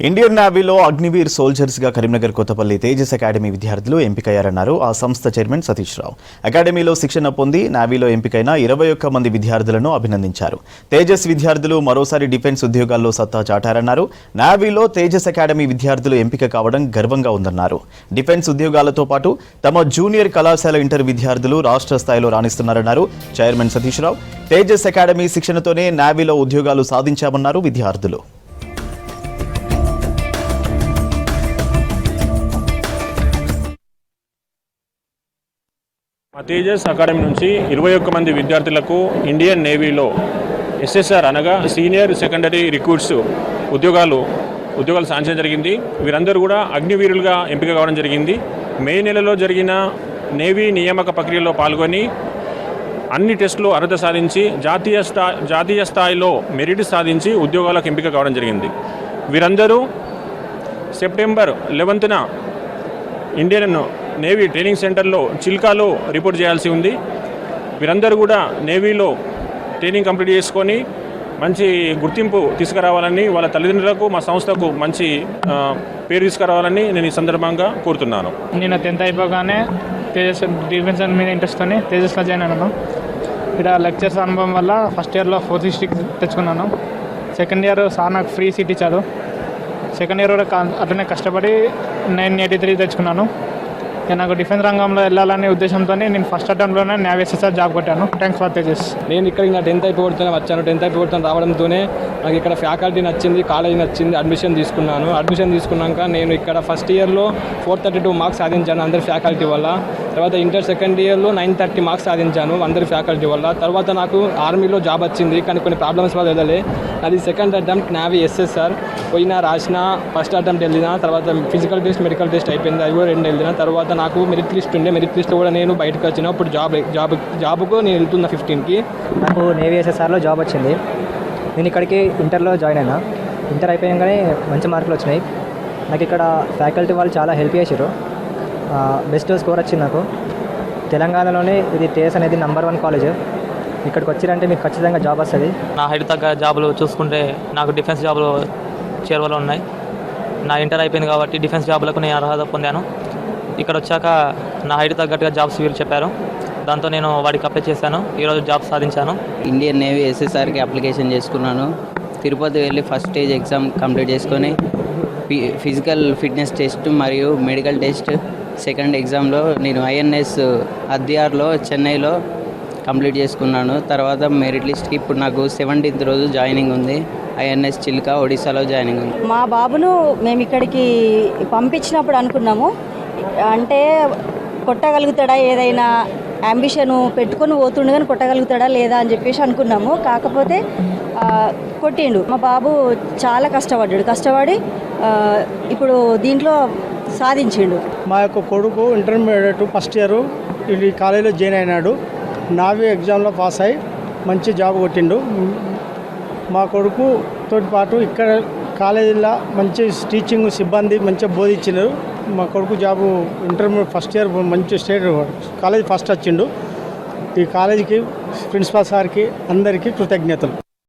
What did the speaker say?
Indian నేవీలో Agniveer soldiers గా Karimnagar Kothapalli Tejas academy విద్యార్థులు ఎంపికయ్యారన్నారు ఆ సంస్థ చైర్మన్ సతీష్ రావు. అకాడమీలో శిక్షణ పొంది నేవీలో ఎంపికైన 21 మంది విద్యార్థులను అభినందించారు. తేజస్ విద్యార్థులు మరోసారి డిఫెన్స్ ఉద్యోగాల్లో సత్తా చాటారన్నారు. నేవీలో తేజస్ అకాడమీ విద్యార్థులు ఎంపిక కావడం గర్వంగా ఉందన్నారు. డిఫెన్స్ ఉద్యోగాలతో పాటు తమ జూనియర్ కళాశాల ఇంటర్ విద్యార్థులు రాష్ట్ర స్థాయిలో రాణిస్తున్నారన్నారు చైర్మన్ సతీష్ రావు. తేజస్ అకాడమీ శిక్షణతోనే నేవీలో ఉద్యోగాలు సాధించామన్నారు విద్యార్థులు. తేజస్ అకాడమీ నుంచి 21 మంది విద్యార్థులకు ఇండియన్ నేవీలో ఎస్ఎస్ఆర్ అనగా సీనియర్ సెకండరీ రిక్రూట్స్ ఉద్యోగాలు సాధించడం జరిగింది. వీరందరూ కూడా అగ్నివీరులుగా ఎంపిక కావడం జరిగింది. మే నెలలో జరిగిన నేవీ నియామక ప్రక్రియలో పాల్గొని అన్ని టెస్టులు అర్హత సాధించి జాతీయ స్థాయిలో మెరిట్ సాధించి ఉద్యోగాలకు ఎంపిక కావడం జరిగింది. వీరందరూ సెప్టెంబర్ 11న ఇండియన్ నేవీ ట్రైనింగ్ సెంటర్లో చిల్కాలో రిపోర్ట్ చేయాల్సి ఉంది. వీరందరూ కూడా నేవీలో ట్రైనింగ్ కంప్లీట్ చేసుకొని మంచి గుర్తింపు తీసుకురావాలని, వాళ్ళ తల్లిదండ్రులకు మా సంస్థకు మంచి పేరు తీసుకురావాలని నేను ఈ సందర్భంగా కోరుతున్నాను. నేను 10th అయిపోగానే తేజస్ డిఫెన్స్ మీద ఇంట్రెస్ట్తోనే తేజస్లో జాయిన్ అయినాను. ఇక్కడ లెక్చర్స్ అనుభవం వల్ల ఫస్ట్ ఇయర్లో 4th డిస్ట్రిక్ట్ తెచ్చుకున్నాను. సెకండ్ ఇయర్ సార్ నాకు ఫ్రీ సీట్ ఇచ్చారు. సెకండ్ ఇయర్ కూడా అట్లనే కష్టపడి 983 తెచ్చుకున్నాను. నాకు డిఫెన్స్ రంగంలో వెళ్ళాలనే ఉద్దేశంతో నేను ఫస్ట్ అటెంప్ట్లోనే నేవీ ఎస్ఎస్ఆర్ జాబ్ కొట్టాను. Thanks for Tejas. నేను ఇక్కడికి నా 10th అయిపోతూనే వచ్చాను. 10th అయిపోతూనే రావడంతోనే నాకు ఇక్కడ ఫ్యాకల్టీ నచ్చింది, కాలేజ్ నచ్చింది, అడ్మిషన్ తీసుకున్నాను. అడ్మిషన్ తీసుకున్నాక నేను ఇక్కడ ఫస్ట్ ఇయర్లో 432 మార్క్స్ సాధించాను అందరి ఫ్యాకల్టీ వల్ల. తర్వాత ఇంటర్ సెకండ్ ఇయర్లో 930 మార్క్స్ సాధించాను అందరి ఫ్యాకల్టీ వల్ల. తర్వాత నాకు ఆర్మీలో జాబ్ వచ్చింది, కానీ కొన్ని ప్రాబ్లమ్స్ వల్ల వెళ్ళలే. అది సెకండ్ అటెంప్ట్ నేవీ ఎస్ఎస్ఆర్ పోయినా రాసిన. ఫస్ట్ అటెంప్ట్ వెళ్ళిన తర్వాత ఫిజికల్ టెస్ట్ మెడికల్ టెస్ట్ అయిపోయింది, అది కూడా 2 వెళ్ళిన. తర్వాత నాకు మెరిట్ లిస్ట్ ఉండే, మెరిట్ లిస్ట్ కూడా నేను బయటకు వచ్చిన. ఇప్పుడు జాబ్కు నేను వెళ్తున్నా 15కి. నాకు నేవీ ఎస్ఎస్ఆర్లో జాబ్ వచ్చింది. నేను ఇక్కడికి ఇంటర్లో జాయిన్ అయినా. ఇంటర్ అయిపోయాగానే మంచి మార్కులు వచ్చినాయి. నాకు ఇక్కడ ఫ్యాకల్టీ వాళ్ళు చాలా హెల్ప్ చేశారు. బెస్ట్ స్కోర్ వచ్చింది నాకు. తెలంగాణలోనే ఇది టేస్ అనేది నంబర్ 1 కాలేజ్. ఇక్కడికి వచ్చిరంటే మీకు ఖచ్చితంగా జాబ్ వస్తుంది. నా హైట్ తగ్గ జాబులు చూసుకుంటే నాకు డిఫెన్స్ జాబులు చేరువలో ఉన్నాయి. నా ఇంటర్ అయిపోయింది కాబట్టి డిఫెన్స్ జాబులకు నేను అర్హత పొందాను. ఇక్కడ వచ్చాక నా హైట్ తగ్గట్టుగా జాబ్స్ వీళ్ళు చెప్పారు, దాంతో నేను వాడికి అప్లై చేశాను. ఈరోజు జాబ్ సాధించాను. ఇండియన్ నేవీ ఎస్ఎస్ఆర్కి అప్లికేషన్ చేసుకున్నాను. తిరుపతి వెళ్ళి ఫస్ట్ స్టేజ్ ఎగ్జామ్ కంప్లీట్ చేసుకొని ఫిజికల్ ఫిట్నెస్ టెస్ట్ మరియు మెడికల్ టెస్ట్ సెకండ్ ఎగ్జామ్లో నేను ఐఎన్ఎస్ అద్యార్లో చెన్నైలో కంప్లీట్ చేసుకున్నాను. తర్వాత మెరిట్ లిస్ట్కి ఇప్పుడు నాకు 17th రోజు జాయినింగ్ ఉంది. ఐఎన్ఎస్ చిల్కా ఒడిశాలో జాయినింగ్ ఉంది. మా బాబును మేము ఇక్కడికి పంపించినప్పుడు అనుకున్నాము, అంటే కొట్టగలుగుతాడా, ఏదైనా అంబిషన్ పెట్టుకొని పోతుండే కానీ కొట్టగలుగుతాడా లేదా అని చెప్పేసి అనుకున్నాము. కాకపోతే కొట్టిండు. మా బాబు చాలా కష్టపడి ఇప్పుడు దీంట్లో సాధించిండు. మా యొక్క కొడుకు ఇంటర్మీడియట్ ఫస్ట్ ఇయర్ ఈ కాలేజీలో జాయిన్ అయినాడు. నావీ ఎగ్జామ్లో పాస్ అయ్యి మంచి జాబ్ కొట్టిండు. మా కొడుకుతో పాటు ఇక్కడ కాలేజీలో మంచి టీచింగ్ సిబ్బంది మంచిగా బోధించినారు. మా కొడుకు జాబు ఇంటర్మీడియట్ ఫస్ట్ ఇయర్ మంచి స్టేట్ కాలేజ్ ఫస్ట్ వచ్చిండు. ఈ కాలేజీకి ప్రిన్సిపాల్ సార్కి అందరికీ కృతజ్ఞతలు.